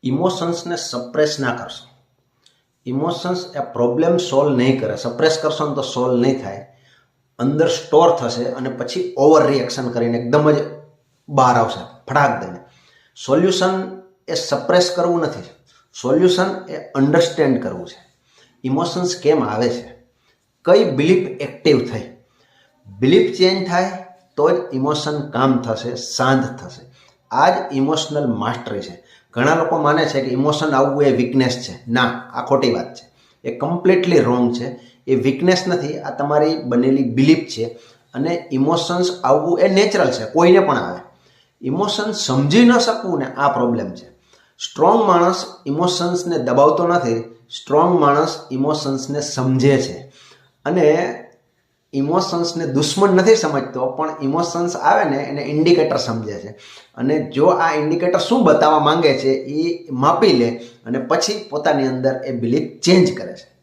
ઇમોશન્સને suppress ના કરશો. Emotions એ problem solve નહીં કરે. સપ્રેસ કરશો ને તો સોલ્વ નહીં થાય, અંદર સ્ટોર થશે અને પછી ઓવર રિએક્શન કરીને એકદમ જ બહાર આવશે ફટાક દઈને. સોલ્યુશન એ સપ્રેસ કરવું નથી, સોલ્યુશન એ અન્ડરસ્ટેન્ડ કરવું છે. ઇમોશન્સ કેમ આવે છે, કઈ બિલીફ એક્ટિવ થઈ, બિલીફ ચેન્જ થાય તો જ ઇમોશન કામ થશે, શાંત થશે. આ જ ઇમોશનલ માસ્ટરી છે. ઘણા લોકો માને છે કે ઇમોશન આવવું એ વીકનેસ છે. ના, આ ખોટી વાત છે. એ કમ્પ્લીટલી રોંગ છે. એ વીકનેસ નથી, આ તમારી બનેલી બિલીફ છે. અને ઇમોશન્સ આવવું એ નેચરલ છે, કોઈને પણ આવે. ઇમોશન સમજી ન શકવું ને આ પ્રોબ્લેમ છે. સ્ટ્રોંગ માણસ ઇમોશન્સને દબાવતો નથી, સ્ટ્રોંગ માણસ ઇમોશન્સને સમજે છે. અને ઇમોશન્સને દુશ્મન નથી સમજતો, પણ ઇમોશન્સ આવે ને એને ઇન્ડિકેટર સમજે છે. અને જો આ ઇન્ડિકેટર શું બતાવવા માંગે છે એ માપી લે અને પછી પોતાની અંદર એ બિલીફ ચેન્જ કરે છે.